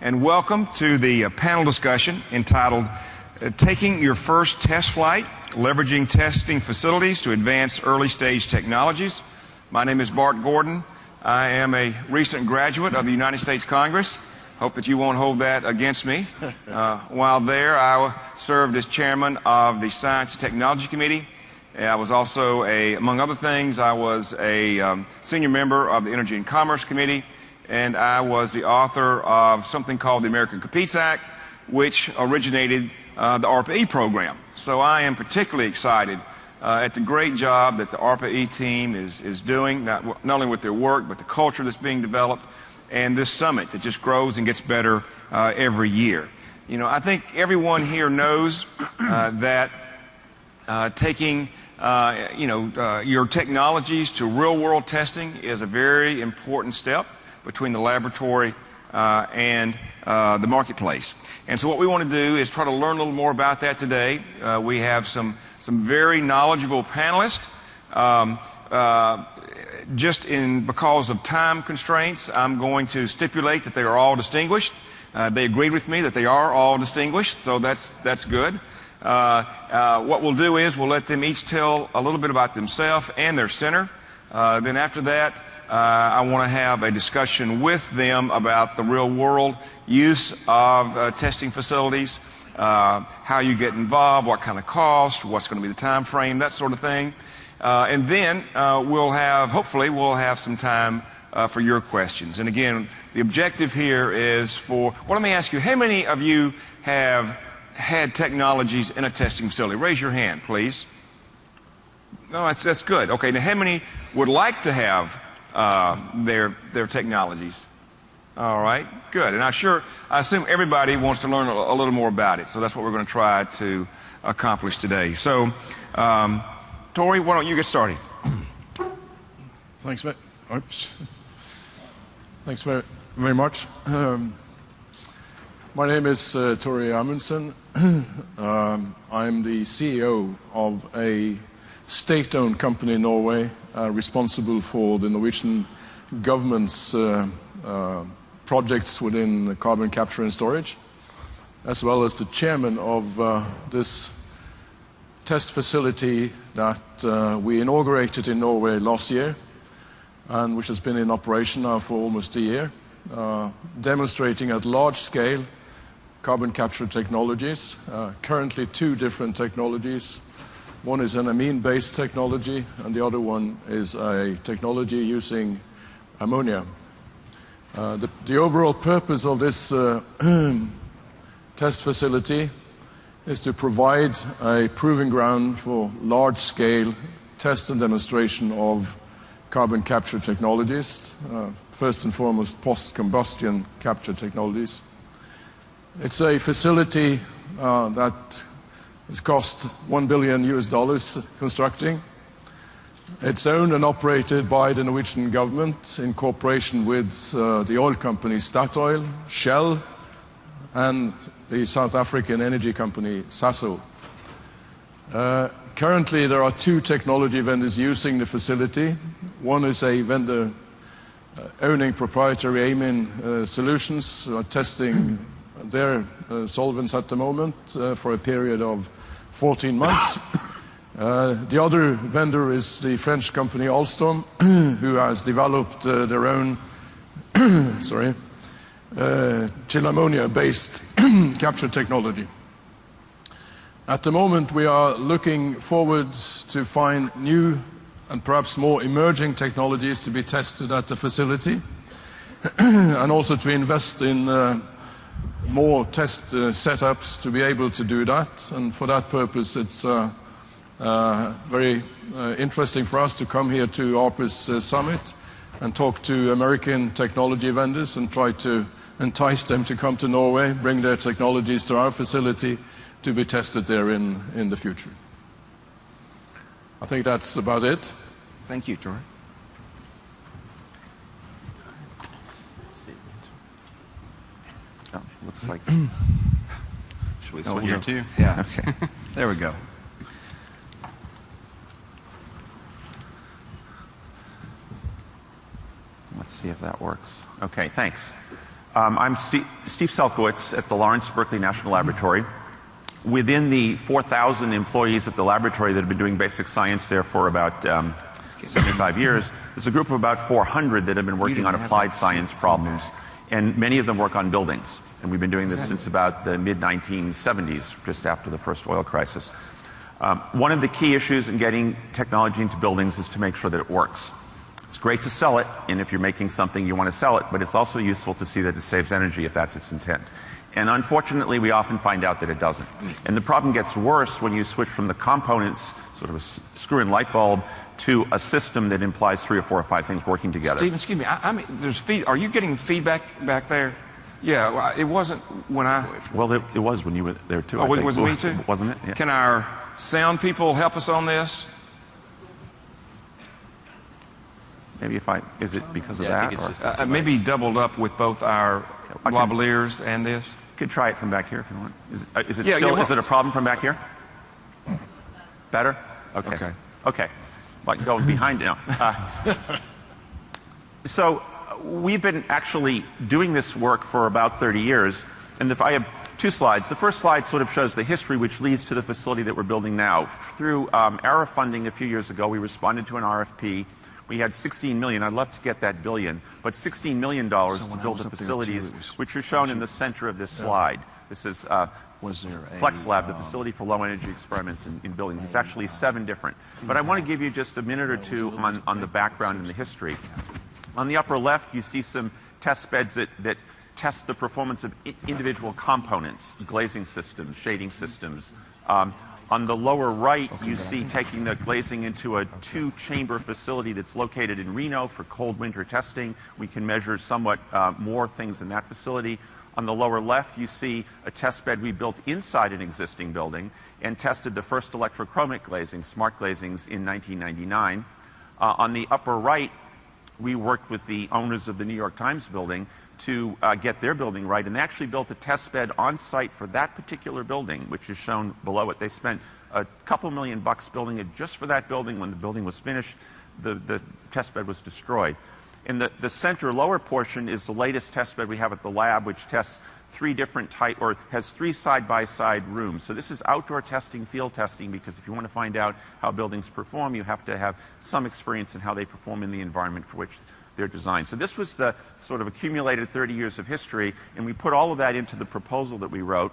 and welcome to the panel discussion entitled Taking Your First Test Flight, Leveraging Testing Facilities to Advance Early Stage Technologies. My name is Bart Gordon. I am a recent graduate of the United States Congress. Hope that you won't hold that against me. While there, I served as chairman of the Science and Technology Committee. I was also, among other things, I was a senior member of the Energy and Commerce Committee, and I was the author of something called the American Competes Act, which originated the ARPA-E program. So I am particularly excited at the great job that the ARPA-E team is doing, not only with their work, but the culture that's being developed, and this summit that just grows and gets better every year. You know, I think everyone here knows that taking your technologies to real-world testing is a very important step between the laboratory and the marketplace. And so what we want to do is try to learn a little more about that today. We have some very knowledgeable panelists. Because of time constraints, I'm going to stipulate that they are all distinguished. They agreed with me that they are all distinguished, so that's good. What we'll do is we'll let them each tell a little bit about themselves and their center. Then after that, I want to have a discussion with them about the real-world use of testing facilities, how you get involved, what kind of cost, what's going to be the time frame, that sort of thing. And then hopefully we'll have some time for your questions. And again, the objective here is well, let me ask you, how many of you have had technologies in a testing facility? Raise your hand, please. No, that's good. Okay, now how many would like to have their technologies? All right, good. And I assume everybody wants to learn a little more about it, so that's what we're going to try to accomplish today. So, Tori, why don't you get started? Thanks very much. My name is Tori Amundsen. I'm the CEO of a state-owned company in Norway responsible for the Norwegian government's projects within carbon capture and storage, as well as the chairman of this test facility that we inaugurated in Norway last year, and which has been in operation now for almost a year, demonstrating at large scale carbon capture technologies, currently two different technologies. One is an amine-based technology, and the other one is a technology using ammonia. The overall purpose of this test facility is to provide a proving ground for large-scale test and demonstration of carbon capture technologies, first and foremost post-combustion capture technologies. It's a facility that has cost $1 billion constructing. It's owned and operated by the Norwegian government in cooperation with the oil companies Statoil, Shell, and the South African energy company Sasol. Currently, there are two technology vendors using the facility. One is a vendor owning proprietary amine solutions, testing their solvents at the moment for a period of 14 months. The other vendor is the French company Alstom, who has developed their own chill ammonia-based capture technology. At the moment, we are looking forward to find new and perhaps more emerging technologies to be tested at the facility, and also to invest in more test setups to be able to do that. And for that purpose, it's very interesting for us to come here to ARPA's summit and talk to American technology vendors and try to entice them to come to Norway, bring their technologies to our facility to be tested there in the future. I think that's about it. Thank you, Tori. Oh, looks like. Should we switch here too? Yeah. Okay. There we go. Let's see if that works. Okay, thanks. I'm Steve Selkowitz at the Lawrence Berkeley National Laboratory. Within the 4,000 employees at the laboratory that have been doing basic science there for about 75 years, there's a group of about 400 that have been working on applied science problems, and many of them work on buildings. And we've been doing this since about the mid-1970s, just after the first oil crisis. One of the key issues in getting technology into buildings is to make sure that it works. It's great to sell it, and if you're making something, you want to sell it, but it's also useful to see that it saves energy if that's its intent. And unfortunately, we often find out that it doesn't. And the problem gets worse when you switch from the components, sort of a screw-in light bulb, to a system that implies 3 or 4 or 5 things working together. Steve, excuse me, I mean, are you getting feedback back there? Yeah, well, it wasn't when I... Well, it was when you were there too. Oh, was it me too? Wasn't it? Yeah. Can our sound people help us on this? Maybe is it because of I that? think it's just Maybe doubled up with both our lavaliers and this. You could try it from back here if you want. Is it well, a problem from back here? Better? Okay. Okay. Like going behind now. So we've been actually doing this work for about 30 years. And if I have 2 slides. The first slide sort of shows the history which leads to the facility that we're building now. Through ARPA funding a few years ago, we responded to an RFP. We had $16 million. I'd love to get that billion, but $16 million to build the facilities, which are shown in the center of this slide. This is Flex Lab, the facility for low energy experiments in buildings. It's actually 7 different. But I want to give you just a minute or two on the background and the history. On the upper left, you see some test beds that test the performance of individual components, glazing systems, shading systems. On the lower right, you see taking the glazing into a 2-chamber facility that's located in Reno for cold winter testing. We can measure somewhat more things in that facility. On the lower left, you see a test bed we built inside an existing building and tested the first electrochromic glazing, smart glazings, in 1999. On the upper right, we worked with the owners of the New York Times building to get their building right, and they actually built a test bed on site for that particular building, which is shown below it. They spent a couple $1 million building it just for that building. When the building was finished, the test bed was destroyed. In the center lower portion is the latest test bed we have at the lab, which tests 3 different has 3 side-by-side rooms. So this is outdoor testing, field testing, because if you want to find out how buildings perform, you have to have some experience in how they perform in the environment for which they're designed. So this was the sort of accumulated 30 years of history, and we put all of that into the proposal that we wrote,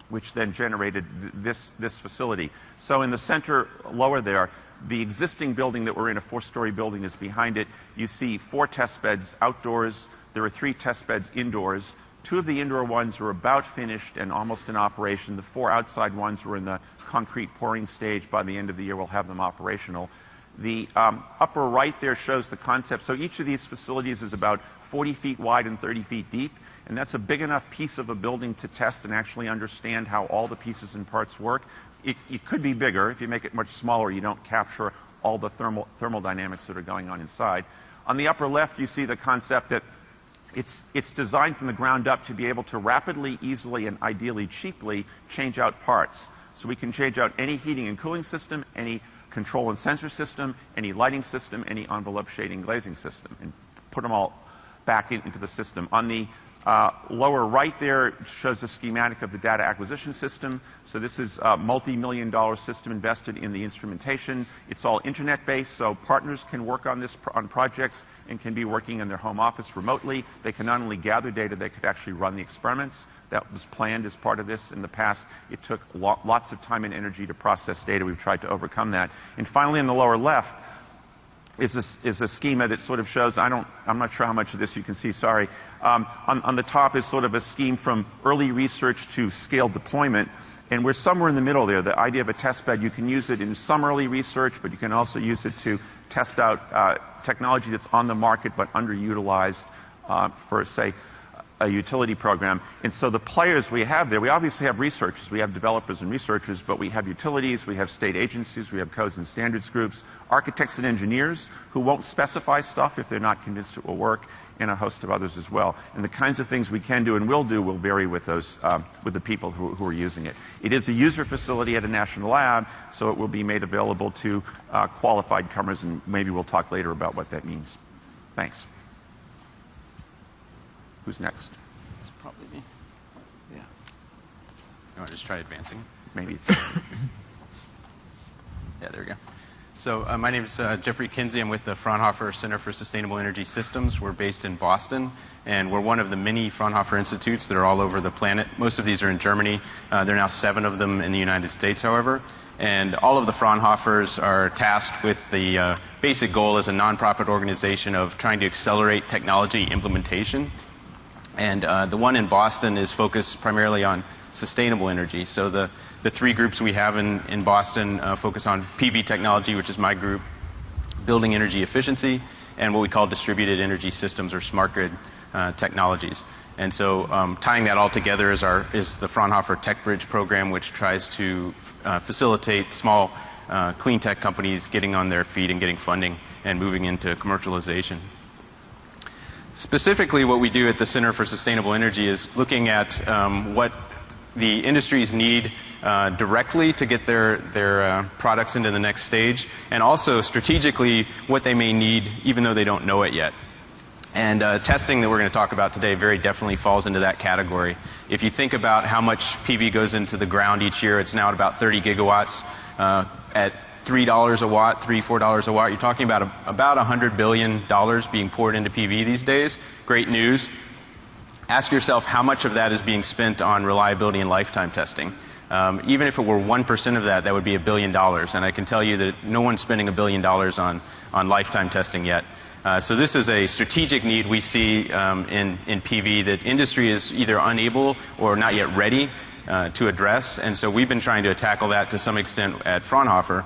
which then generated this facility. So in the center lower there, the existing building that we're in, a 4-story building, is behind it. You see 4 test beds outdoors. There are 3 test beds indoors. 2 of the indoor ones are about finished and almost in operation. The 4 outside ones were in the concrete pouring stage. By the end of the year, we'll have them operational. The upper right there shows the concept. So each of these facilities is about 40 feet wide and 30 feet deep. And that's a big enough piece of a building to test and actually understand how all the pieces and parts work. It could be bigger. If you make it much smaller, you don't capture all the thermal dynamics that are going on inside. On the upper left, you see the concept that it's designed from the ground up to be able to rapidly, easily, and ideally cheaply change out parts. So we can change out any heating and cooling system, any control and sensor system, any lighting system, any envelope shading glazing system, and put them all back into the system. On the lower right there shows a schematic of the data acquisition system. So this is a multi-million-dollar system invested in the instrumentation. It's all internet-based, so partners can work on this on projects and can be working in their home office remotely. They can not only gather data, they could actually run the experiments. That was planned as part of this in the past. It took lots of time and energy to process data. We've tried to overcome that. And finally, in the lower left, is a schema that sort of shows, I'm not sure how much of this you can see, sorry. On the top is sort of a scheme from early research to scaled deployment, and we're somewhere in the middle there. The idea of a test bed, you can use it in some early research, but you can also use it to test out technology that's on the market but underutilized for, say, a utility program. And so the players we have there, we obviously have researchers, we have developers and researchers, but we have utilities, we have state agencies, we have codes and standards groups, architects and engineers who won't specify stuff if they're not convinced it will work, and a host of others as well. And the kinds of things we can do and will do will vary with those, with the people who are using it. It is a user facility at a national lab, so it will be made available to qualified comers, and maybe we'll talk later about what that means. Thanks. Who's next? You want to just try advancing? Maybe it's... Yeah, there we go. So my name is Geoffrey Kinsey. I'm with the Fraunhofer Center for Sustainable Energy Systems. We're based in Boston, and we're one of the many Fraunhofer institutes that are all over the planet. Most of these are in Germany. There are now 7 of them in the United States, however. And all of the Fraunhofers are tasked with the basic goal as a nonprofit organization of trying to accelerate technology implementation. And the one in Boston is focused primarily on sustainable energy. So the 3 groups we have in Boston focus on PV technology, which is my group, building energy efficiency, and what we call distributed energy systems or smart grid technologies. And so tying that all together is the Fraunhofer Tech Bridge program, which tries to facilitate small clean tech companies getting on their feet and getting funding and moving into commercialization. Specifically, what we do at the Center for Sustainable Energy is looking at what the industries need directly to get their products into the next stage, and also strategically what they may need even though they don't know it yet. And testing that we're going to talk about today very definitely falls into that category. If you think about how much PV goes into the ground each year, it's now at about 30 gigawatts. At $3 a watt, $4 a watt, you're talking about $100 billion being poured into PV these days. Great news. Ask yourself how much of that is being spent on reliability and lifetime testing. Even if it were 1% of that, that would be $1 billion. And I can tell you that no one's spending $1 billion on lifetime testing yet. So this is a strategic need we see in PV that industry is either unable or not yet ready to address. And so we've been trying to tackle that to some extent at Fraunhofer.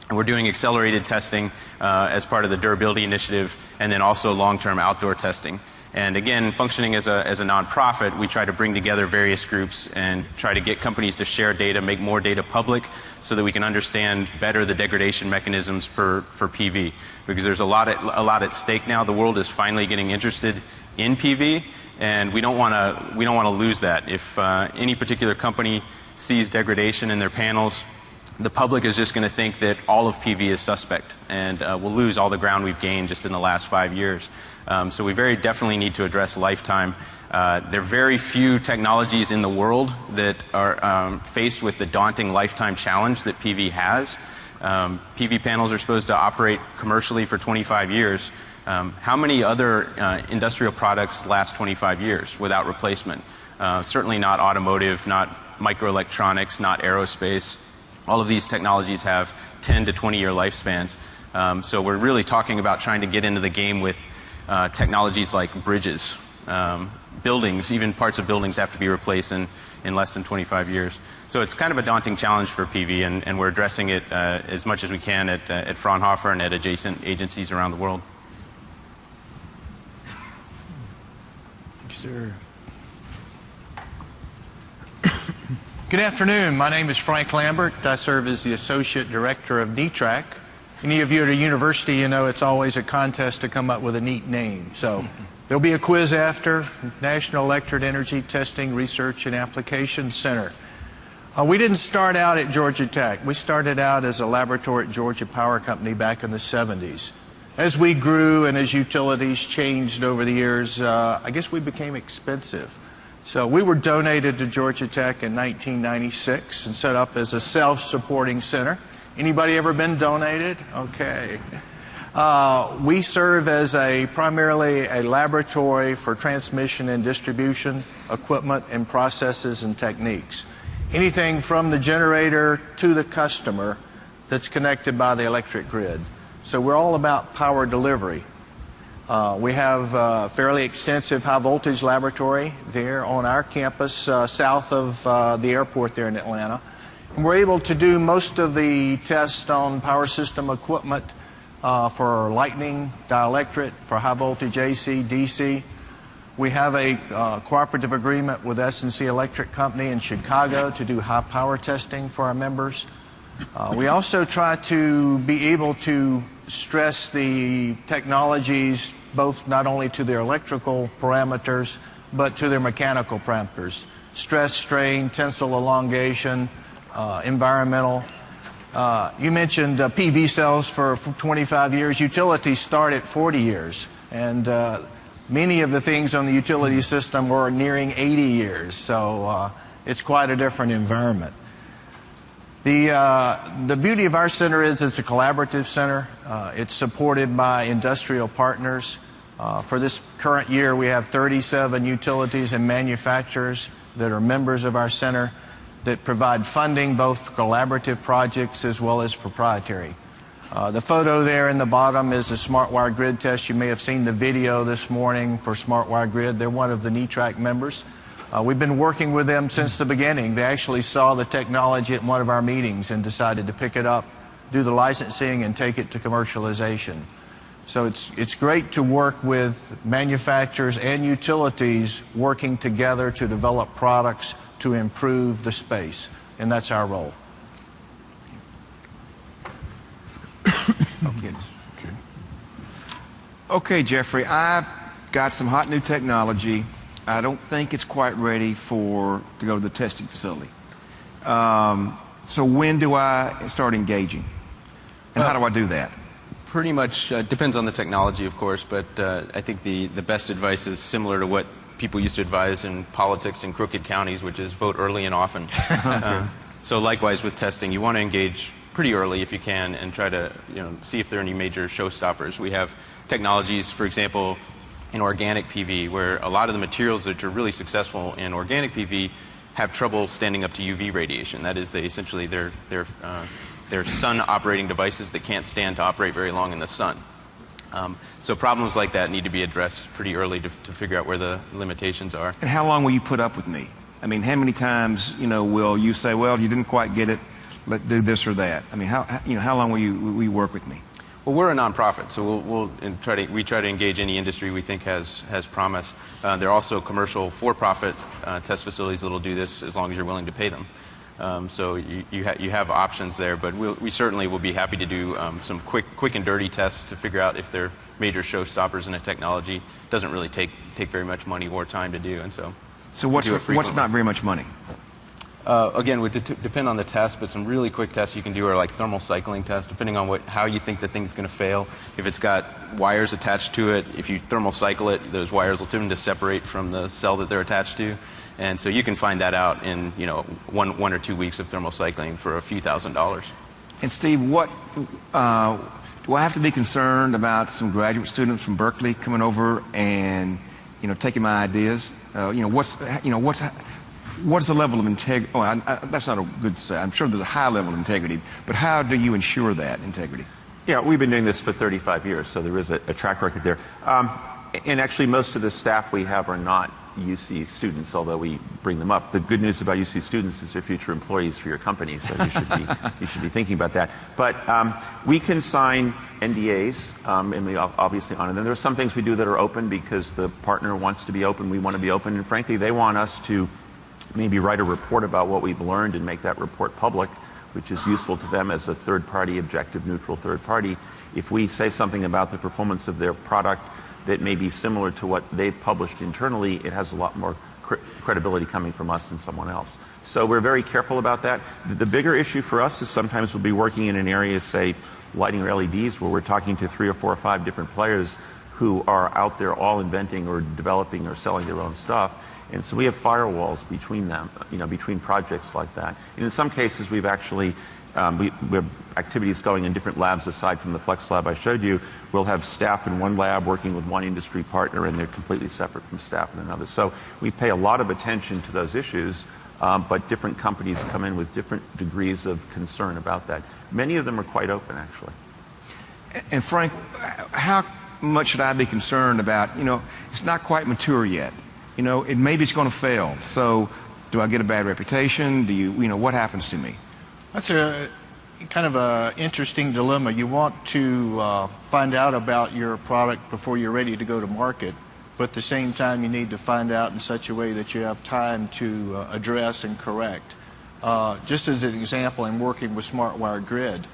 And we're doing accelerated testing as part of the durability initiative, and then also long-term outdoor testing. And again, functioning as a nonprofit, we try to bring together various groups and try to get companies to share data, make more data public, so that we can understand better the degradation mechanisms for PV. Because there's a lot at stake now. The world is finally getting interested in PV, and we don't want to lose that. If any particular company sees degradation in their panels, the public is just going to think that all of PV is suspect, and we'll lose all the ground we've gained just in the last 5 years. So we very definitely need to address lifetime. There are very few technologies in the world that are faced with the daunting lifetime challenge that PV has. PV panels are supposed to operate commercially for 25 years. How many other industrial products last 25 years without replacement? Certainly not automotive, not microelectronics, not aerospace. All of these technologies have 10 to 20-year lifespans. So we're really talking about trying to get into the game with technologies like bridges, buildings. Even parts of buildings have to be replaced in less than 25 years. So it's kind of a daunting challenge for PV, and we're addressing it as much as we can at Fraunhofer and at adjacent agencies around the world. Thank you, sir. Good afternoon. My name is Frank Lambert. I serve as the Associate Director of NETRAC. Any of you at a university, you know it's always a contest to come up with a neat name. So there'll be a quiz after. National Electric Energy Testing Research and Application Center. We didn't start out at Georgia Tech. We started out as a laboratory at Georgia Power Company back in the 70s. As we grew and as utilities changed over the years, I guess we became expensive. So we were donated to Georgia Tech in 1996 and set up as a self-supporting center. Anybody ever been donated? Okay. We serve as primarily a laboratory for transmission and distribution equipment and processes and techniques. Anything from the generator to the customer that's connected by the electric grid. So we're all about power delivery. We have a fairly extensive high voltage laboratory there on our campus south of the airport there in Atlanta. And we're able to do most of the tests on power system equipment for lightning, dielectric, for high voltage AC, DC. We have a cooperative agreement with S&C Electric Company in Chicago to do high power testing for our members. We also try to be able to stress the technologies both not only to their electrical parameters but to their mechanical parameters. Stress, strain, tensile elongation, environmental. You mentioned PV cells for 25 years. Utilities start at 40 years. And Many of the things on the utility system are nearing 80 years, so it's quite a different environment. The beauty of our center is it's a collaborative center. It's supported by industrial partners. For this current year, we have 37 utilities and manufacturers that are members of our center that provide funding, both collaborative projects as well as proprietary. The photo there in the bottom is a smart wire grid test. You may have seen the video this morning for smart wire grid. They're one of the NETRAC members. We've been working with them since the beginning. They actually saw the technology at one of our meetings and decided to pick it up, do the licensing, and take it to commercialization. So it's great to work with manufacturers and utilities working together to develop products to improve the space, and that's our role. Okay, Geoffrey, I've got some hot new technology. I don't think it's quite ready to go to the testing facility. So when do I start engaging? And how do I do that? Pretty much depends on the technology, of course, but I think the best advice is similar to what people used to advise in politics in crooked counties, which is vote early and often. So likewise with testing, you want to engage pretty early if you can and try to see if there are any major showstoppers. We have technologies, for example, in organic PV, where a lot of the materials that are really successful in organic PV have trouble standing up to UV radiation. That is, they're sun operating devices that can't stand to operate very long in the sun. So problems like that need to be addressed pretty early to figure out where the limitations are. And how long will you put up with me? I mean, how many times will you say, well, you didn't quite get it, let's do this or that? I mean, how long will you work with me? Well, we're a nonprofit, so we try to engage any industry we think has promise. There are also commercial for-profit test facilities that will do this as long as you're willing to pay them. So you have options there, but we certainly will be happy to do some quick and dirty tests to figure out if there are major showstoppers in a technology. It doesn't really take very much money or time to do, and so what's not very much money? Again, would depend on the test, but some really quick tests you can do are like thermal cycling tests, depending on how you think the thing's going to fail. If it's got wires attached to it, if you thermal cycle it, those wires will tend to separate from the cell that they're attached to. And so you can find that out in 1 or 2 weeks of thermal cycling for a few $1,000s. And Steve, what do I have to be concerned about some graduate students from Berkeley coming over and taking my ideas? What's the level of integrity? That's not a good say. I'm sure there's a high level of integrity, but how do you ensure that integrity? Yeah, we've been doing this for 35 years, so there is a track record there. And actually, most of the staff we have are not UC students, although we bring them up. The good news about UC students is they're future employees for your company, so you should be thinking about that. But we can sign NDAs, and we obviously honor them. There are some things we do that are open because the partner wants to be open, we want to be open, and frankly, they want us to maybe write a report about what we've learned and make that report public, which is useful to them as a third-party, objective, neutral third party. If we say something about the performance of their product that may be similar to what they've published internally, it has a lot more credibility coming from us than someone else. So we're very careful about that. The bigger issue for us is sometimes we'll be working in an area, say, lighting or LEDs, where we're talking to 3 or 4 or 5 different players who are out there all inventing or developing or selling their own stuff. And so we have firewalls between them, between projects like that. And in some cases, we've actually, we have activities going in different labs aside from the Flex lab I showed you. We'll have staff in one lab working with one industry partner, and they're completely separate from staff in another. So we pay a lot of attention to those issues, but different companies come in with different degrees of concern about that. Many of them are quite open, actually. And Frank, how much should I be concerned about, it's not quite mature yet. Maybe it's going to fail. So do I get a bad reputation? What happens to me? That's a kind of an interesting dilemma. You want to find out about your product before you're ready to go to market, but at the same time you need to find out in such a way that you have time to address and correct. Just as an example, in working with Smart Wire Grid,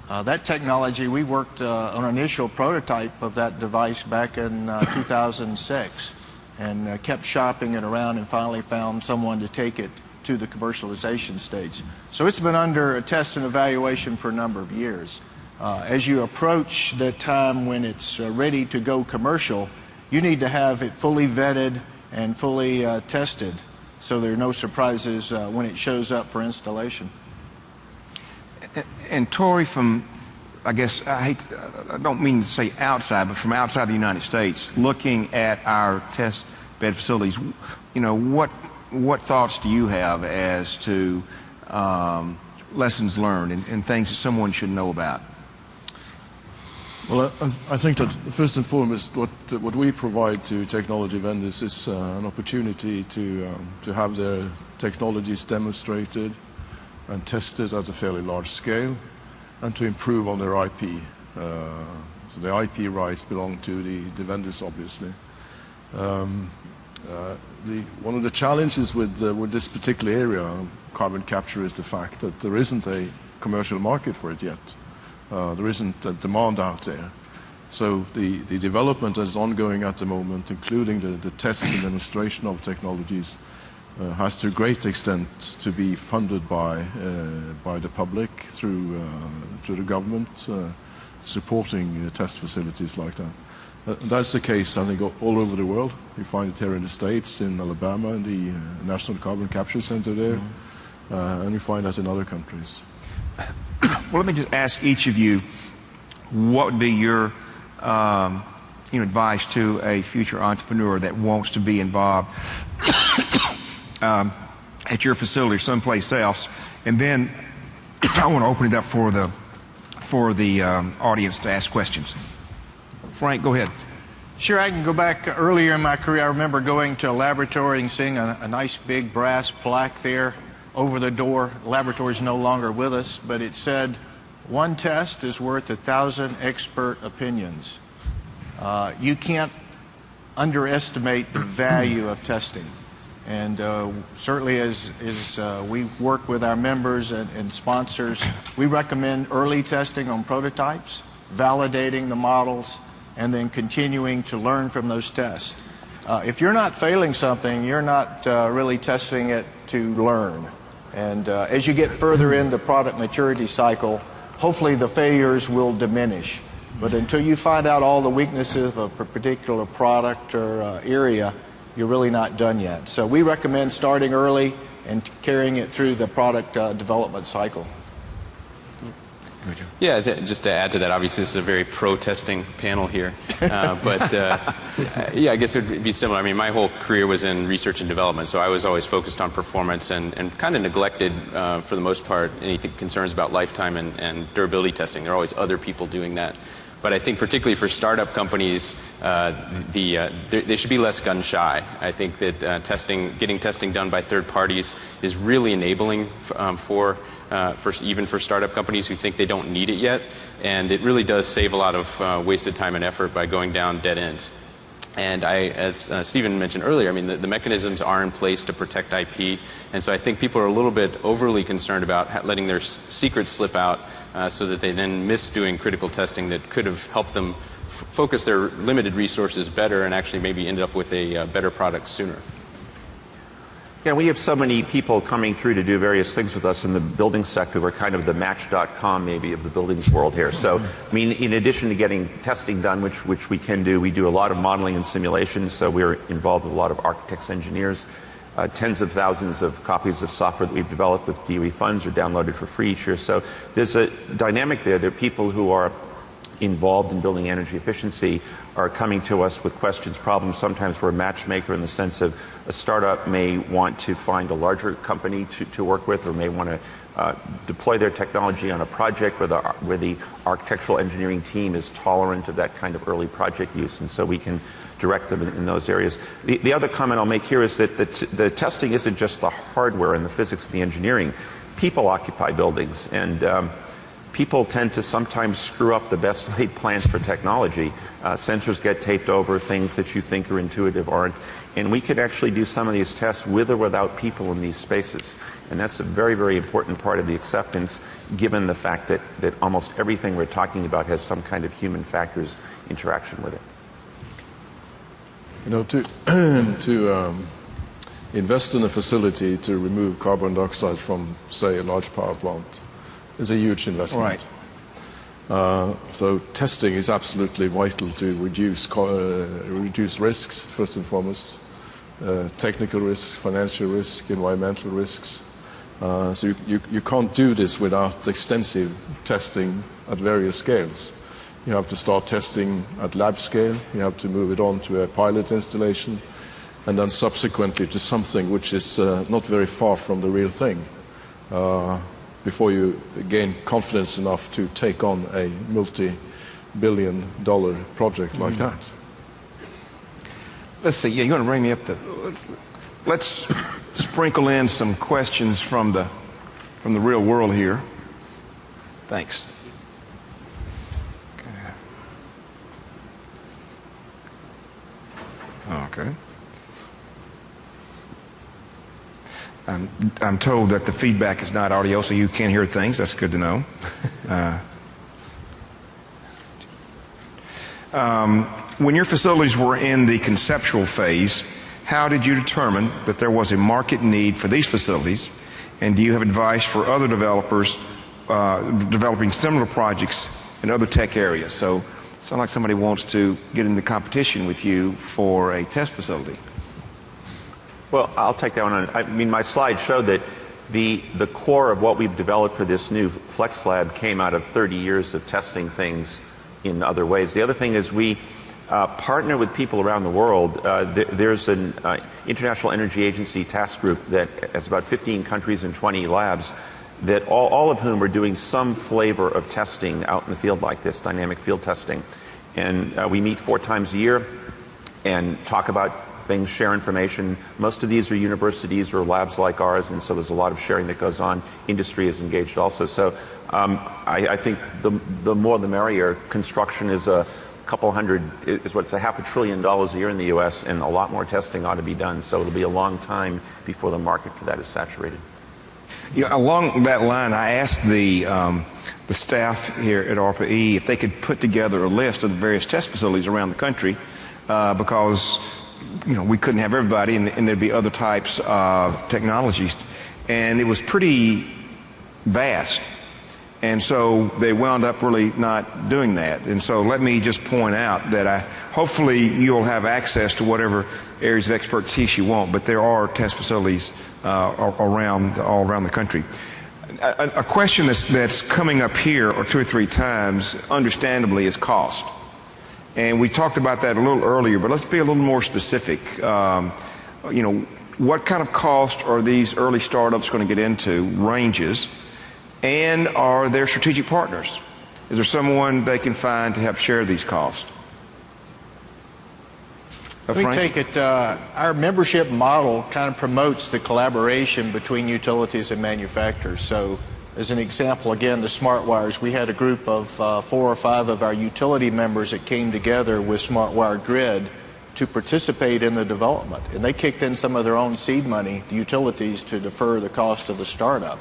that technology, we worked on an initial prototype of that device back in 2006. And kept shopping it around and finally found someone to take it to the commercialization stage. So it's been under a test and evaluation for a number of years. As you approach the time when it's ready to go commercial, you need to have it fully vetted and fully tested so there are no surprises when it shows up for installation. And Tori, from, I guess, I don't mean to say outside, but from outside the United States, looking at our test bed facilities, you know, what thoughts do you have as to lessons learned and things that someone should know about? Well, I think that first and foremost, what we provide to technology vendors is an opportunity to have their technologies demonstrated and tested at a fairly large scale, and to improve on their IP. So the IP rights belong to the vendors, obviously. One of the challenges with this particular area, carbon capture, is the fact that there isn't a commercial market for it yet. There isn't a demand out there. So the development is ongoing at the moment, including the test and demonstration of technologies, has to a great extent to be funded by the public through the government, supporting test facilities like that. That's the case, I think, all over the world. You find it here in the States, in Alabama, in the National Carbon Capture Center there, and you find that in other countries. Well, let me just ask each of you, what would be your advice to a future entrepreneur that wants to be involved at your facility or someplace else? And then I want to open it up for the audience to ask questions. Frank, go ahead. Sure, I can go back earlier in my career. I remember going to a laboratory and seeing a nice big brass plaque there over the door. The laboratory is no longer with us, but it said, "One test is worth 1,000 expert opinions." You can't underestimate the value of testing. And certainly as we work with our members and sponsors, we recommend early testing on prototypes, validating the models, and then continuing to learn from those tests. If you're not failing something, you're not really testing it to learn. And as you get further in the product maturity cycle, hopefully the failures will diminish. But until you find out all the weaknesses of a particular product or area, you're really not done yet. So we recommend starting early and carrying it through the product development cycle. Yeah, just to add to that, obviously this is a very pro-testing panel here, but yeah, I guess it would be similar. I mean, my whole career was in research and development, so I was always focused on performance and kind of neglected, for the most part, any concerns about lifetime and durability testing. There are always other people doing that. But I think particularly for startup companies, they should be less gun shy. I think that getting testing done by third parties is really enabling even for startup companies who think they don't need it yet, and it really does save a lot of wasted time and effort by going down dead ends. And as Stephen mentioned earlier, I mean, the mechanisms are in place to protect IP, and so I think people are a little bit overly concerned about letting their secrets slip out so that they then miss doing critical testing that could have helped them focus their limited resources better and actually maybe end up with a better product sooner. Yeah, we have so many people coming through to do various things with us in the building sector. We're kind of the Match.com maybe of the buildings world here. So, I mean, in addition to getting testing done, which we can do, we do a lot of modeling and simulation. So we're involved with a lot of architects, engineers. Tens of thousands of copies of software that we've developed with DOE funds are downloaded for free each year. So there's a dynamic there. There are people who are involved in building energy efficiency are coming to us with questions, problems. Sometimes we're a matchmaker in the sense of a startup may want to find a larger company to work with, or may want to deploy their technology on a project where the architectural engineering team is tolerant of that kind of early project use, and so we can direct them in those areas. The other comment I'll make here is that the testing isn't just the hardware and the physics and the engineering. People occupy buildings, and people tend to sometimes screw up the best laid plans for technology. Sensors get taped over, things that you think are intuitive aren't. And we could actually do some of these tests with or without people in these spaces. And that's a very, very important part of the acceptance, given the fact that almost everything we're talking about has some kind of human factors interaction with it. You know, to invest in a facility to remove carbon dioxide from, say, a large power plant is a huge investment. Right. So testing is absolutely vital to reduce risks, first and foremost, technical risks, financial risk, environmental risks. So you can't do this without extensive testing at various scales. You have to start testing at lab scale, you have to move it on to a pilot installation, and then subsequently to something which is not very far from the real thing, before you gain confidence enough to take on a multi-billion-dollar project like that. Let's see. Yeah, you want to bring me up the? Let's sprinkle in some questions from the real world here. Thanks. Okay. I'm told that the feedback is not audio, so you can't hear things. That's good to know. When your facilities were in the conceptual phase, how did you determine that there was a market need for these facilities? And do you have advice for other developers developing similar projects in other tech areas? So it sounds like somebody wants to get into competition with you for a test facility. Well, I'll take that one on. I mean, my slide showed that the core of what we've developed for this new Flex Lab came out of 30 years of testing things in other ways. The other thing is we partner with people around the world. There's an International Energy Agency task group that has about 15 countries and 20 labs, that all of whom are doing some flavor of testing out in the field like this, dynamic field testing. And we meet 4 times a year and talk about things, share information. Most of these are universities or labs like ours, and so there's a lot of sharing that goes on. Industry is engaged also. So I think the more the merrier. Construction is a couple hundred, is what's $500 billion a year in the U.S., and a lot more testing ought to be done. So it'll be a long time before the market for that is saturated. You know, along that line, I asked the staff here at ARPA-E if they could put together a list of the various test facilities around the country, because we couldn't have everybody, and there'd be other types of technologies, and it was pretty vast. And so they wound up really not doing that. And so let me just point out that hopefully you'll have access to whatever areas of expertise you want, but there are test facilities all around the country. A question that's coming up here or 2 or 3 times, understandably, is cost. And we talked about that a little earlier, but let's be a little more specific. What kind of cost are these early startups going to get into? Ranges. And are there strategic partners? Is there someone they can find to help share these costs? We take it, our membership model kind of promotes the collaboration between utilities and manufacturers. So as an example, again, the smart wires, we had a group of 4 or 5 of our utility members that came together with Smart Wire Grid to participate in the development. And they kicked in some of their own seed money, the utilities, to defer the cost of the startup.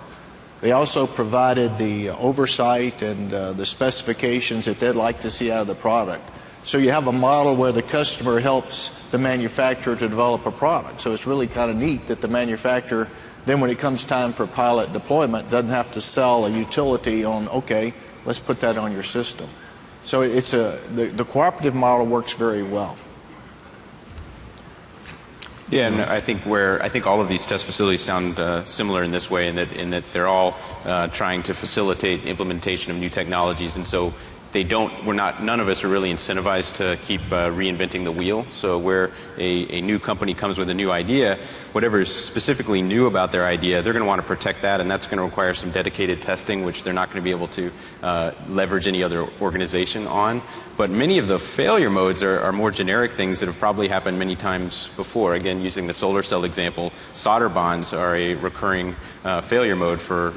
They also provided the oversight and the specifications that they'd like to see out of the product. So you have a model where the customer helps the manufacturer to develop a product. So it's really kind of neat that the manufacturer, then when it comes time for pilot deployment, doesn't have to sell a utility on, okay, let's put that on your system. So it's the cooperative model works very well. Yeah, and I think all of these test facilities sound similar in this way, in that they're all trying to facilitate implementation of new technologies, and so none of us are really incentivized to keep reinventing the wheel. So where a new company comes with a new idea, whatever is specifically new about their idea, they're going to want to protect that, and that's going to require some dedicated testing, which they're not going to be able to leverage any other organization on. But many of the failure modes are more generic things that have probably happened many times before. Again, using the solar cell example, solder bonds are a recurring failure mode for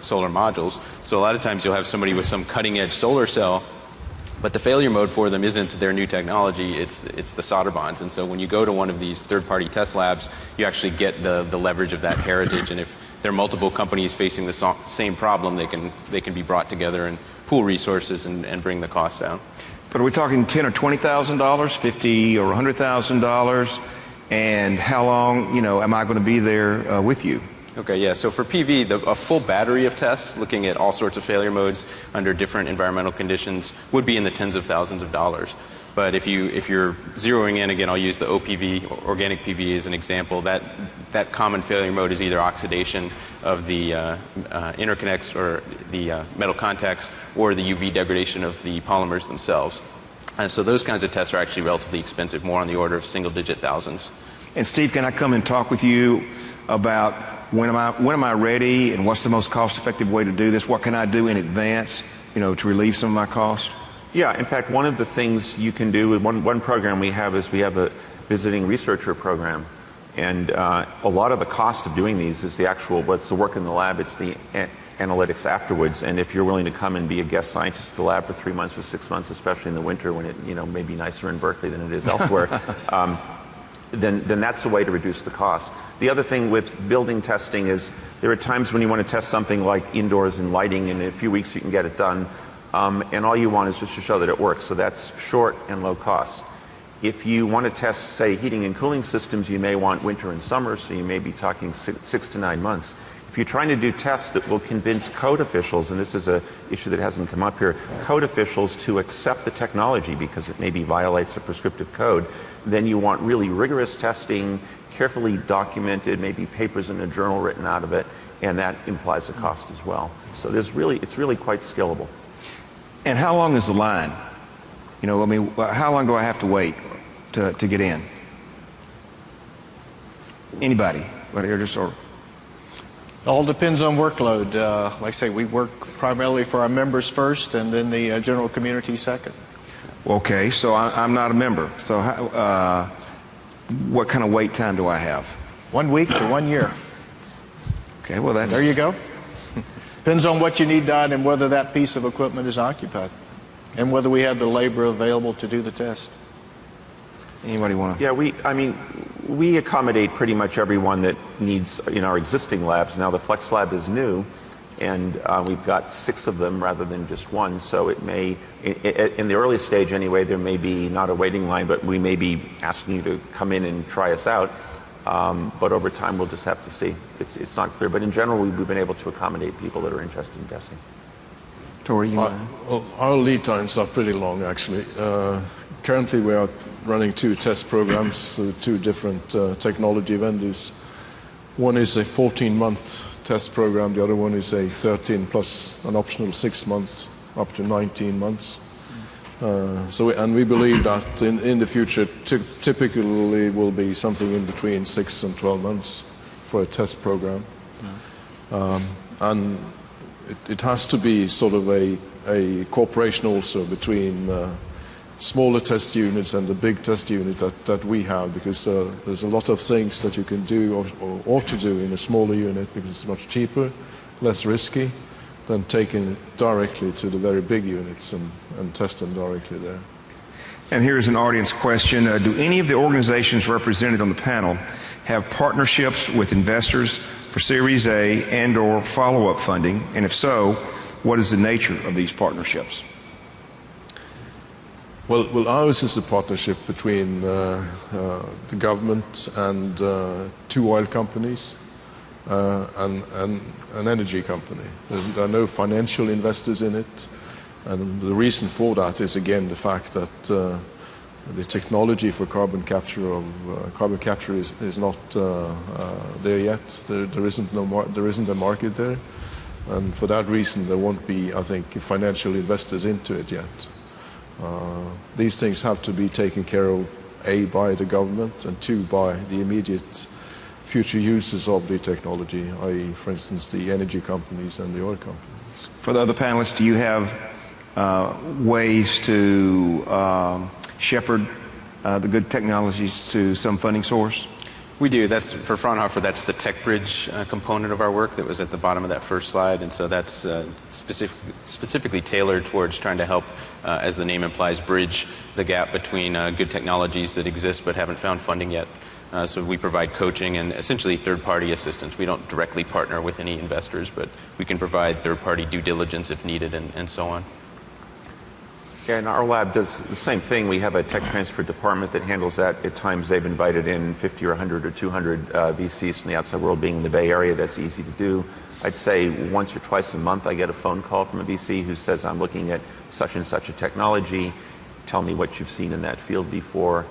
solar modules. So a lot of times you'll have somebody with some cutting-edge solar cell, but the failure mode for them isn't their new technology, it's the solder bonds. And so when you go to one of these third-party test labs, you actually get the leverage of that heritage. And if there are multiple companies facing the same problem, they can be brought together and pool resources and bring the cost down. But are we talking $10,000 or $20,000, $50,000 or $100,000? And how long, am I going to be there with you? Okay, yeah. So for PV, a full battery of tests looking at all sorts of failure modes under different environmental conditions would be in the tens of thousands of dollars. But if you're zeroing in, again, I'll use the OPV, organic PV as an example, that common failure mode is either oxidation of the interconnects or the metal contacts, or the UV degradation of the polymers themselves. And so those kinds of tests are actually relatively expensive, more on the order of single-digit thousands. And Steve, can I come and talk with you about when am I ready, and what's the most cost-effective way to do this? What can I do in advance, to relieve some of my costs? Yeah, in fact, one of the things you can do, one program we have is we have a visiting researcher program. And a lot of the cost of doing these is what's the work in the lab, it's the analytics afterwards. And if you're willing to come and be a guest scientist at the lab for 3 months or 6 months, especially in the winter when it may be nicer in Berkeley than it is elsewhere, then that's a way to reduce the cost. The other thing with building testing is there are times when you want to test something like indoors in lighting, and in a few weeks you can get it done. And all you want is just to show that it works. So that's short and low cost. If you want to test, say, heating and cooling systems, you may want winter and summer, so you may be talking 6 to 9 months. If you're trying to do tests that will convince code officials, and this is an issue that hasn't come up here, code officials to accept the technology because it maybe violates a prescriptive code, then you want really rigorous testing, carefully documented, maybe papers in a journal written out of it, and that implies a cost as well. So it's really quite scalable. And how long is the line? How long do I have to wait to get in? Anybody? All depends on workload. Like I say, we work primarily for our members first, and then the general community second. Okay, so I'm not a member. So what kind of wait time do I have? 1 week to 1 year. Okay, well that's... There you go. Depends on what you need done and whether that piece of equipment is occupied, and whether we have the labor available to do the test. Anybody want to? Yeah, we accommodate pretty much everyone that needs in our existing labs. Now the Flex Lab is new, and we've got 6 of them rather than just 1. So it may, in the early stage anyway, there may be not a waiting line, but we may be asking you to come in and try us out. But over time, we'll just have to see. It's not clear. But in general, we've been able to accommodate people that are interested in testing. Tori, our lead times are pretty long, actually. Currently, we are running 2 test programs, 2 different technology vendors. One is a 14-month test program. The other one is a 13 plus an optional 6 months, up to 19 months. And we believe that in the future, typically will be something in between 6 and 12 months for a test program. And it has to be sort of a cooperation also between smaller test units and the big test unit that we have, because there's a lot of things that you can do or ought to do in a smaller unit because it's much cheaper, less risky than taking it directly to the very big units and test them directly there. And here's an audience question. Do any of the organizations represented on the panel have partnerships with investors for Series A and or follow-up funding? And if so, what is the nature of these partnerships? Well, ours is a partnership between the government and 2 oil companies and an energy company. There are no financial investors in it, and the reason for that is again the fact that the technology for carbon capture is not there yet. There isn't a market there, and for that reason there won't be, I think, financial investors into it yet. These things have to be taken care of, A, by the government, and 2, by the immediate future uses of the technology, i.e., for instance, the energy companies and the oil companies. For the other panelists, do you have ways to shepherd the good technologies to some funding source? We do. That's for Fraunhofer. That's the tech bridge component of our work that was at the bottom of that first slide, and so that's specifically tailored towards trying to help, as the name implies, bridge the gap between good technologies that exist but haven't found funding yet. So we provide coaching and essentially third-party assistance. We don't directly partner with any investors, but we can provide third-party due diligence if needed, and so on. Yeah, and our lab does the same thing. We have a tech transfer department that handles that. At times they've invited in 50 or 100 or 200 VCs from the outside world. Being in the Bay Area, that's easy to do. I'd say once or twice a month I get a phone call from a VC who says, I'm looking at such and such a technology. Tell me what you've seen in that field before.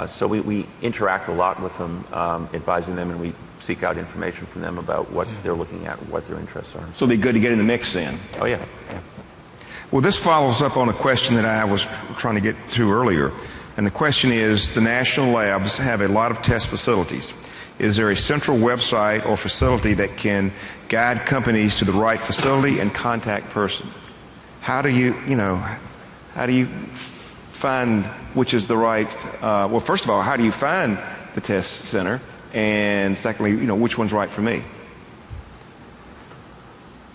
So we interact a lot with them, advising them, and we seek out information from them about what they're looking at, what their interests are. So it'd be good to get in the mix then. Oh, yeah. Well, this follows up on a question that I was trying to get to earlier. And the question is, the national labs have a lot of test facilities. Is there a central website or facility that can guide companies to the right facility and contact person? How do you find which is the right, well, first of all, how do you find the test center? And secondly, which one's right for me?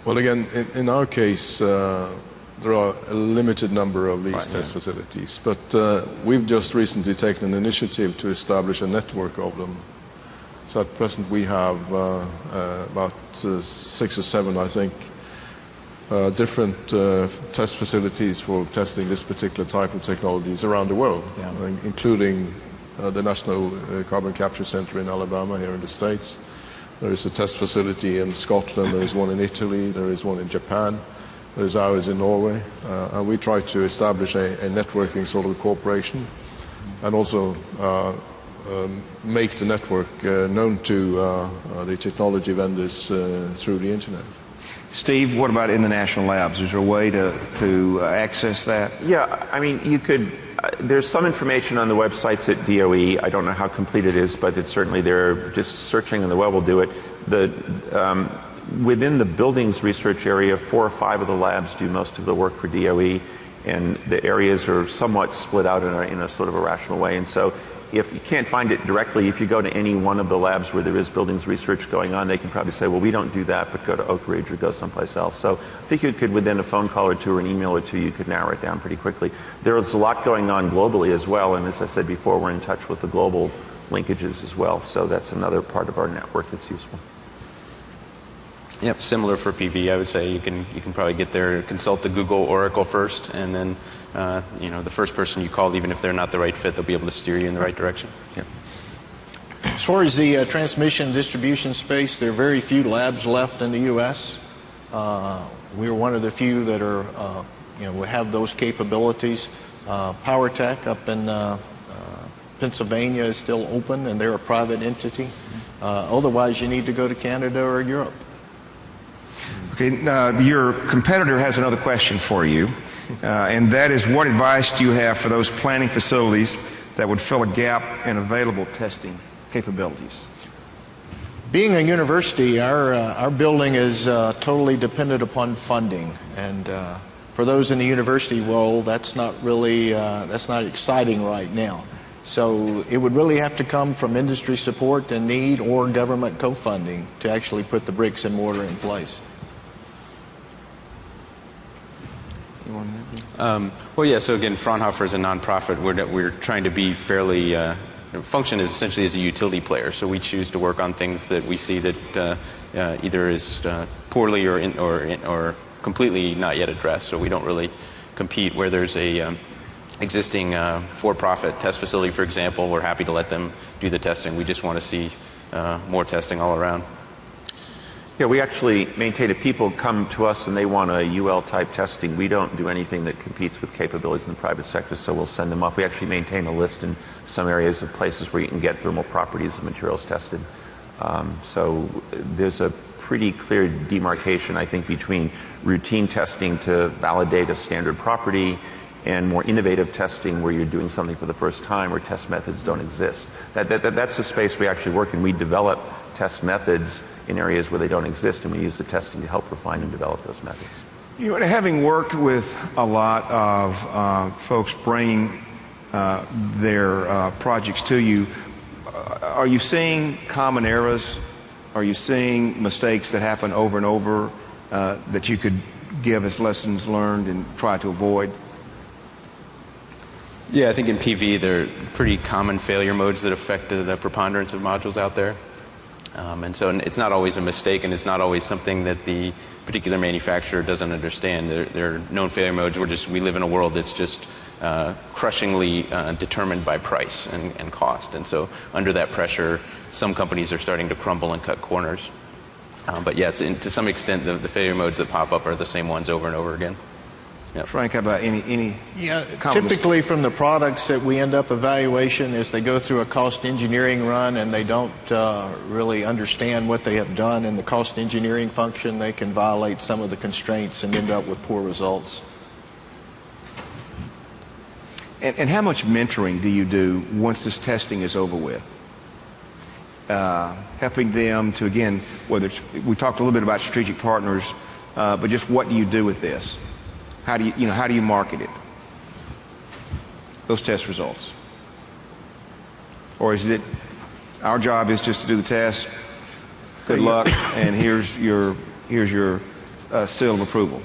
Well, again, in our case, there are a limited number of these test facilities, but we've just recently taken an initiative to establish a network of them. So at present we have about 6 or 7, I think, different test facilities for testing this particular type of technologies around the world, including the National Carbon Capture Center in Alabama here in the States. There is a test facility in Scotland, there is one in Italy, there is one in Japan, there is ours in Norway. And we try to establish a networking sort of cooperation and also make the network known to the technology vendors through the internet. Steve, what about in the national labs? Is there a way to access that? Yeah, I mean, you could, there's some information on the websites at DOE. I don't know how complete it is, but it's certainly there. Just searching on the web will do it. Within the buildings research area, 4 or 5 of the labs do most of the work for DOE, and the areas are somewhat split out in a sort of a rational way. And so if you can't find it directly, if you go to any one of the labs where there is buildings research going on, they can probably say, well, we don't do that, but go to Oak Ridge or go someplace else. So I think you could, within a phone call or two or an email or two, you could narrow it down pretty quickly. There is a lot going on globally as well, and as I said before, we're in touch with the global linkages as well. So that's another part of our network that's useful. Yep, similar for PV. I would say you can probably get there, consult the Google Oracle first, and then the first person you call, even if they're not the right fit, they'll be able to steer you in the right direction. Yep. As far as the transmission distribution space, there are very few labs left in the U.S. We're one of the few that are, have those capabilities. PowerTech up in Pennsylvania is still open, and they're a private entity. Otherwise, you need to go to Canada or Europe. Okay, your competitor has another question for you, and that is, what advice do you have for those planning facilities that would fill a gap in available testing capabilities? Being a university, our building is totally dependent upon funding, and for those in the university world, that's not really that's not exciting right now. So it would really have to come from industry support and need, or government co-funding, to actually put the bricks and mortar in place. Well, yeah, so again, Fraunhofer is a nonprofit. We're trying to be fairly, function is essentially as a utility player. So we choose to work on things that we see that either is poorly or completely not yet addressed. So we don't really compete where there's a existing for-profit test facility, for example. We're happy to let them do the testing. We just want to see more testing all around. Yeah, we actually maintain it. People come to us and they want a UL-type testing. We don't do anything that competes with capabilities in the private sector, so we'll send them off. We actually maintain a list in some areas of places where you can get thermal properties of materials tested. So there's a pretty clear demarcation, I think, between routine testing to validate a standard property and more innovative testing where you're doing something for the first time where test methods don't exist. That's the space we actually work in. We develop test methods in areas where they don't exist, and we use the testing to help refine and develop those methods. Having worked with a lot of folks bringing their projects to you, are you seeing common errors? Are you seeing mistakes that happen over and over that you could give as lessons learned and try to avoid? Yeah, I think in PV there are pretty common failure modes that affect the preponderance of modules out there. And so it's not always a mistake, and it's not always something that the particular manufacturer doesn't understand. There are known failure modes. We live in a world that's just crushingly determined by price and cost. And so under that pressure, some companies are starting to crumble and cut corners. But yes, to some extent, the failure modes that pop up are the same ones over and over again. Yeah. Frank, how about any Yeah, comments? typically from the products that we end up evaluation is they go through a cost engineering run and they don't really understand what they have done in the cost engineering function. They can violate some of the constraints and end up with poor results. And how much mentoring do you do once this testing is over with? Helping them to, again, we talked a little bit about strategic partners, but just what do you do with this? How do you market it? Those test results, or is it our job is just to do the test? Good luck, and here's your seal of approval.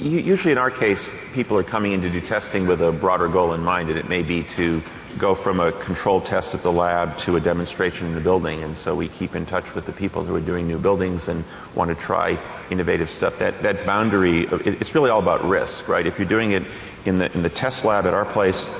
Usually in our case, people are coming in to do testing with a broader goal in mind, and it may be to go from a controlled test at the lab to a demonstration in the building. And so we keep in touch with the people who are doing new buildings and want to try innovative stuff. That boundary, it's really all about risk, right? If you're doing it in the test lab at our place,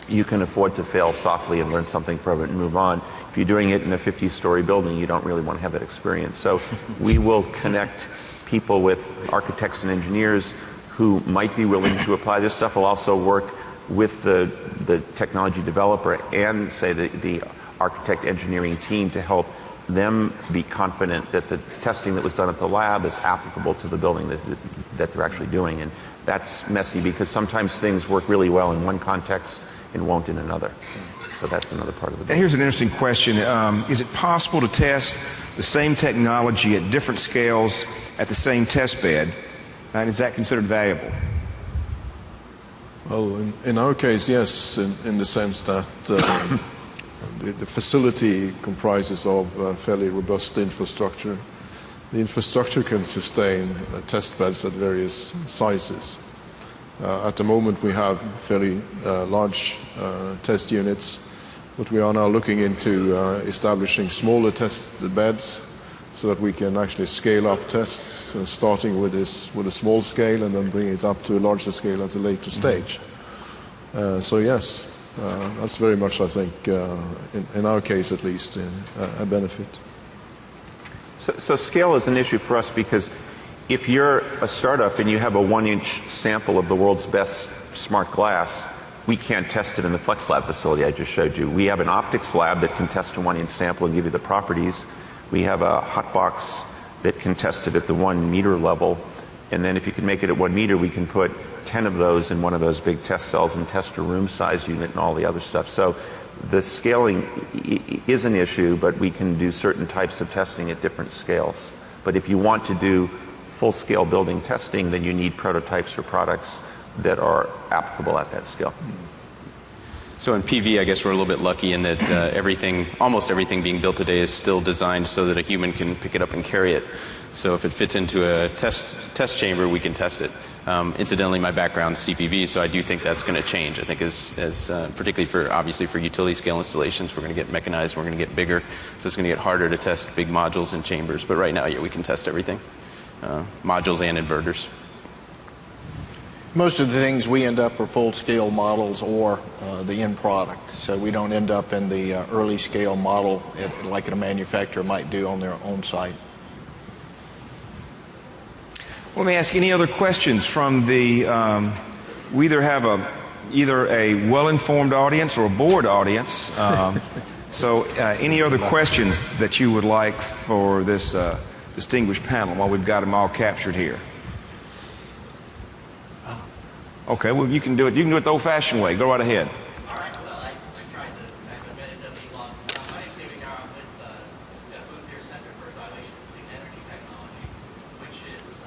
you can afford to fail softly and learn something from it and move on. If you're doing it in a 50-story building, you don't really want to have that experience. So we will connect people with architects and engineers who might be willing to apply this stuff. We'll also work with the technology developer and, say, the architect engineering team to help them be confident that the testing that was done at the lab is applicable to the building that they're actually doing. And that's messy because sometimes things work really well in one context and won't in another. So that's another part of the business. And here's an interesting question. Is it possible to test the same technology at different scales at the same test bed? And is that considered valuable? Well, in our case, yes, in the sense that the facility comprises of fairly robust infrastructure. The infrastructure can sustain test beds at various sizes. At the moment, we have fairly large test units, but we are now looking into establishing smaller test beds so that we can actually scale up tests, starting with a small scale and then bring it up to a larger scale at a later stage. So yes, that's very much, I think, in our case at least, a benefit. So scale is an issue for us because if you're a startup and you have a 1-inch sample of the world's best smart glass, we can't test it in the Flex Lab facility I just showed you. We have an optics lab that can test a 1-inch sample and give you the properties. We have a hot box that can test it at the 1 meter level. And then if you can make it at 1 meter, we can put 10 of those in one of those big test cells and test a room size unit and all the other stuff. So the scaling is an issue, but we can do certain types of testing at different scales. But if you want to do full-scale building testing, then you need prototypes or products that are applicable at that scale. So in PV, I guess we're a little bit lucky in that almost everything being built today is still designed so that a human can pick it up and carry it. So if it fits into a test chamber, we can test it. Incidentally, my background is CPV, so I do think that's going to change. I think as particularly obviously for utility scale installations, we're going to get mechanized, we're going to get bigger, so it's going to get harder to test big modules and chambers. But right now, yeah, we can test everything, modules and inverters. Most of the things we end up are full-scale models or the end product. So we don't end up in the early-scale model like a manufacturer might do on their own site. Let me ask any other questions from the, we either have either a well-informed audience or a bored audience. So any other questions that you would like for this distinguished panel while we've got them all captured here? Okay, well, you can do it. You can do it the old-fashioned way. Go right ahead. All right. Well, I tried to type a minute of the long. My name's David Garrow. I'm with the Food Center for Evaluation of Clean Energy Technology, which is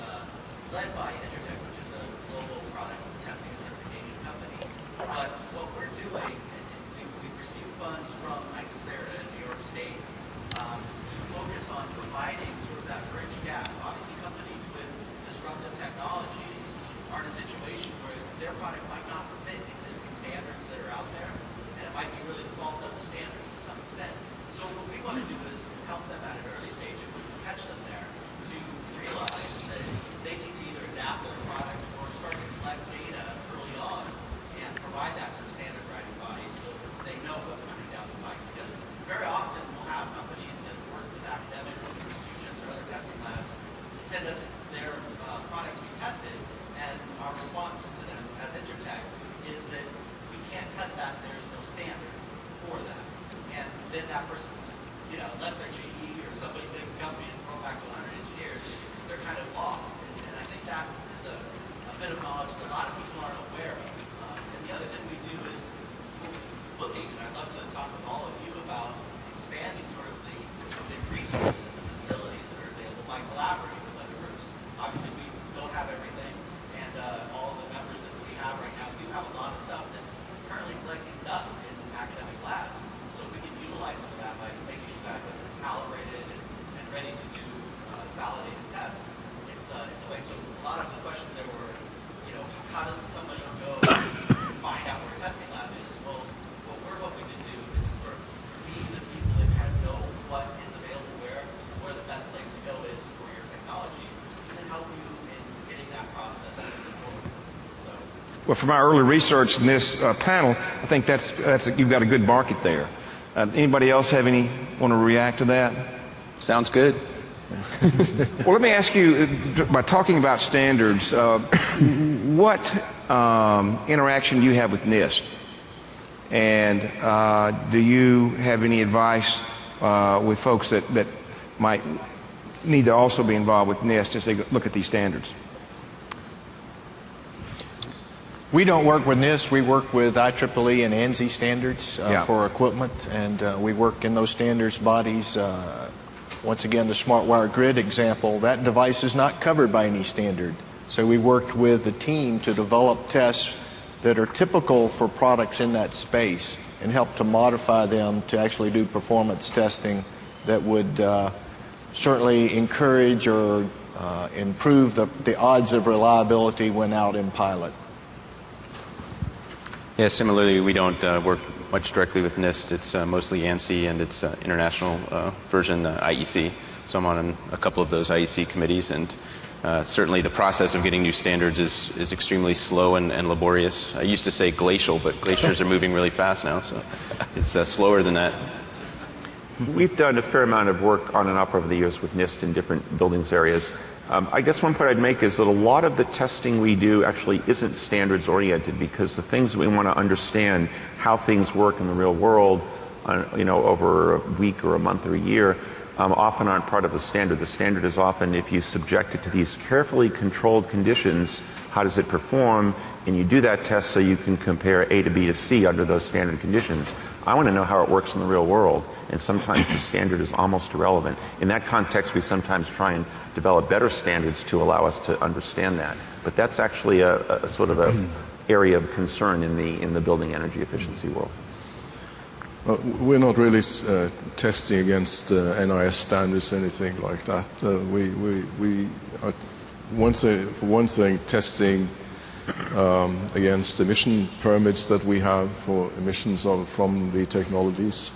led by Intertech, which is a global product testing and certification company. But what we're doing, we've received funds from ICERA in New York State to focus on providing sort of that bridge gap. Obviously, companies with disruptive technologies are in a situation where their product might not fit existing standards that are send us their product to be tested, and our response to them as Intertech is that we can't test that. There's no standard for that, and then that person's, unless they're GE or somebody big company and throw back to 100 engineers, they're kind of lost. And I think that is a bit of knowledge that a lot of people aren't aware of. And the other thing we do is looking, and I'd love to talk with all of you about expanding sort of the resources, the facilities that are available by collaborating with other groups. Obviously, we don't have everything, and all of the members that we have right now do have a lot of stuff that's currently collecting dust in academic labs. So if we can utilize some of that by making sure that it's calibrated and ready to do validated tests, it's a way. So a lot of the questions there were, how does somebody go find out where a testing lab is? Well, what we're hoping to do is sort of be the people that kind of know what is available where the best place to go is for your technology, and then help you in getting that process moving forward. So, Well, from our early research in this panel, I think you've got a good market there. Anybody else want to react to that? Sounds good. Well, let me ask you, by talking about standards, what interaction do you have with Nist? And do you have any advice with folks that might need to also be involved with Nist as they look at these standards? We don't work with Nist. We work with IEEE and ANSI standards for equipment, and we work in those standards bodies. Once again, the smart wire grid example, that device is not covered by any standard. So we worked with the team to develop tests that are typical for products in that space and help to modify them to actually do performance testing that would certainly encourage or improve the odds of reliability when out in pilot. Yeah, similarly, we don't work much directly with Nist. It's mostly ANSI and its international version, IEC. So I'm on a couple of those IEC committees, and certainly the process of getting new standards is extremely slow and laborious. I used to say glacial, but glaciers are moving really fast now, so it's slower than that. We've done a fair amount of work on and off over the years with Nist in different buildings areas. I guess one point I'd make is that a lot of the testing we do actually isn't standards oriented, because the things we want to understand how things work in the real world, over a week or a month or a year, often aren't part of the standard. The standard is often, if you subject it to these carefully controlled conditions, how does it perform? And you do that test so you can compare A to B to C under those standard conditions. I want to know how it works in the real world, and sometimes the standard is almost irrelevant. In that context, we sometimes try and develop better standards to allow us to understand that. But that's actually a sort of an area of concern in the building energy efficiency world. We're not really testing against NIS standards or anything like that. We are, for one thing, testing against emission permits that we have for emissions from the technologies.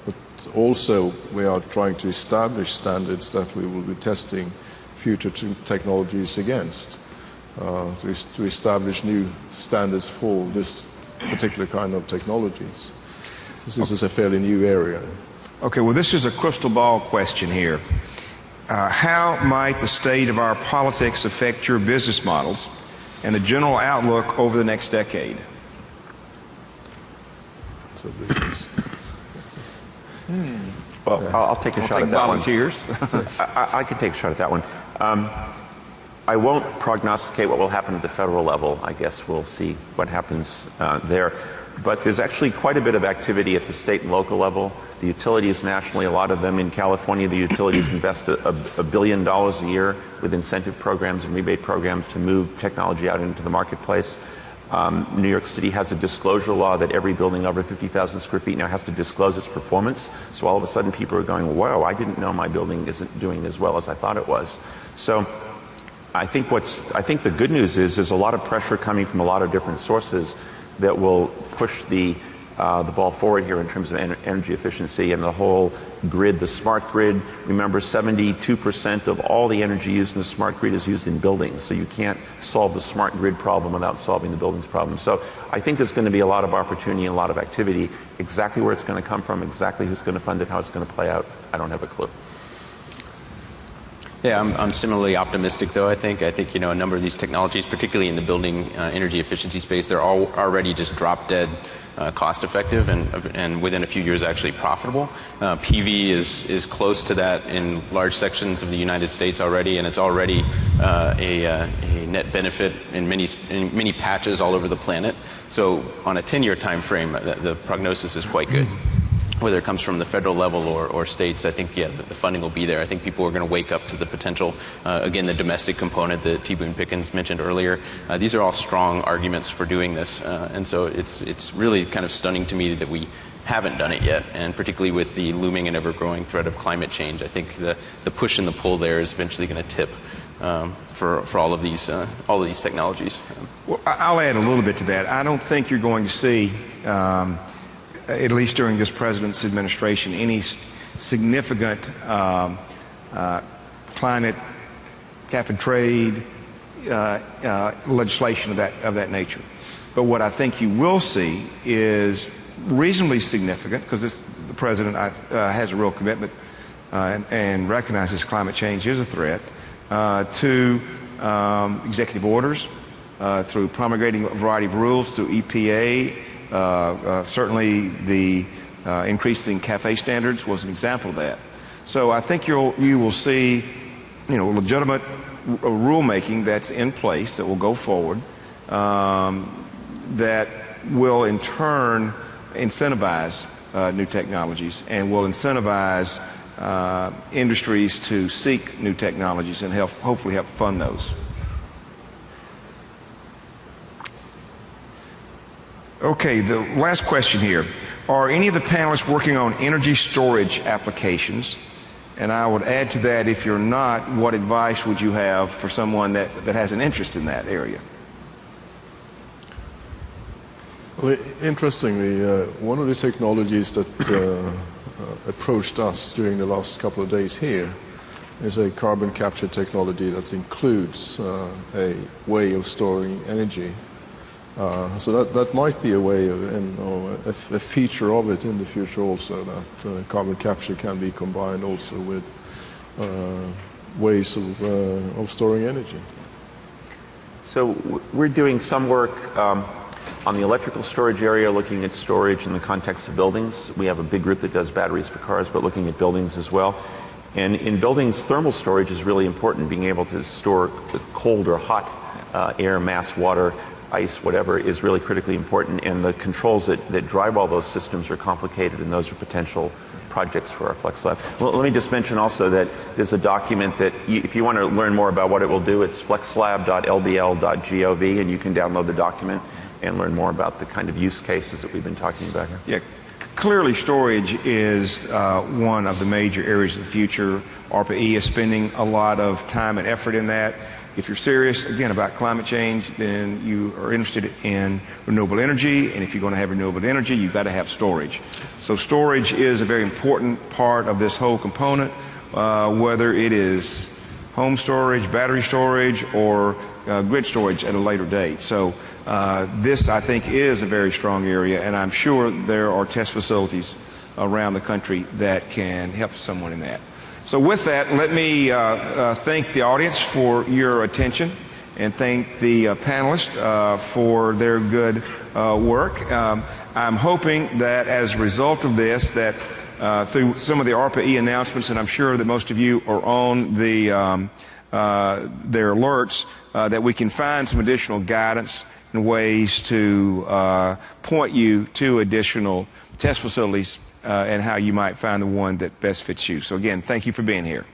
But also, we are trying to establish standards that we will be testing future technologies against, to establish new standards for this particular kind of technologies. This is a fairly new area. Okay, well, this is a crystal ball question here. How might the state of our politics affect your business models and the general outlook over the next decade? Well, I'll take a shot at that volunteers. one. I can take a shot at that one. I won't prognosticate what will happen at the federal level. I guess we'll see what happens there. But there's actually quite a bit of activity at the state and local level. The utilities nationally, a lot of them in California, the utilities invest $1 billion a year with incentive programs and rebate programs to move technology out into the marketplace. New York City has a disclosure law that every building over 50,000 square feet now has to disclose its performance. So all of a sudden people are going, whoa, I didn't know my building isn't doing as well as I thought it was. So I think the good news is there's a lot of pressure coming from a lot of different sources that will push the ball forward here in terms of energy efficiency and the whole grid, the smart grid. Remember, 72% of all the energy used in the smart grid is used in buildings. So you can't solve the smart grid problem without solving the buildings problem. So I think there's going to be a lot of opportunity and a lot of activity. Exactly where it's going to come from, exactly who's going to fund it, how it's going to play out, I don't have a clue. Yeah, I'm similarly optimistic, though. I think a number of these technologies, particularly in the building energy efficiency space, they're all already just drop dead cost effective and within a few years actually profitable. PV is close to that in large sections of the United States already, and it's already a net benefit in many patches all over the planet. So on a 10-year time frame, the prognosis is quite good. Whether it comes from the federal level or states, I think, the funding will be there. I think people are going to wake up to the potential. Again, the domestic component that T. Boone Pickens mentioned earlier, these are all strong arguments for doing this. And so it's really kind of stunning to me that we haven't done it yet, and particularly with the looming and ever-growing threat of climate change. I think the push and the pull there is eventually going to tip for all of these technologies. Well, I'll add a little bit to that. I don't think you're going to see at least during this president's administration, any significant climate cap and trade legislation of that nature. But what I think you will see is reasonably significant, because the president has a real commitment and recognizes climate change is a threat, to executive orders, through promulgating a variety of rules, through EPA. Certainly the increasing CAFE standards was an example of that. So I think you will see, legitimate rulemaking that's in place that will go forward, that will in turn incentivize new technologies and will incentivize industries to seek new technologies and hopefully help fund those. Okay, the last question here. Are any of the panelists working on energy storage applications? And I would add to that, if you're not, what advice would you have for someone that has an interest in that area? Well, interestingly, one of the technologies that approached us during the last couple of days here is a carbon capture technology that includes a way of storing energy. So that might be a way of, a feature of it in the future also, that carbon capture can be combined also with ways of storing energy. So we're doing some work on the electrical storage area, looking at storage in the context of buildings. We have a big group that does batteries for cars, but looking at buildings as well. And in buildings, thermal storage is really important. Being able to store cold or hot air, mass, water, ice, whatever, is really critically important, and the controls that drive all those systems are complicated, and those are potential projects for our Flex Lab. Well, let me just mention also that there's a document that, if you want to learn more about what it will do, it's flexlab.ldl.gov, and you can download the document and learn more about the kind of use cases that we've been talking about here. Yeah, clearly storage is one of the major areas of the future. ARPA-E is spending a lot of time and effort in that. If you're serious, again, about climate change, then you are interested in renewable energy, and if you're going to have renewable energy, you've got to have storage. So storage is a very important part of this whole component, whether it is home storage, battery storage, or grid storage at a later date. So this, I think, is a very strong area, and I'm sure there are test facilities around the country that can help someone in that. So with that, let me thank the audience for your attention and thank the panelists for their good work. I'm hoping that as a result of this, that through some of the ARPA-E announcements, and I'm sure that most of you are on their alerts, that we can find some additional guidance and ways to point you to additional test facilities and how you might find the one that best fits you. So again, thank you for being here.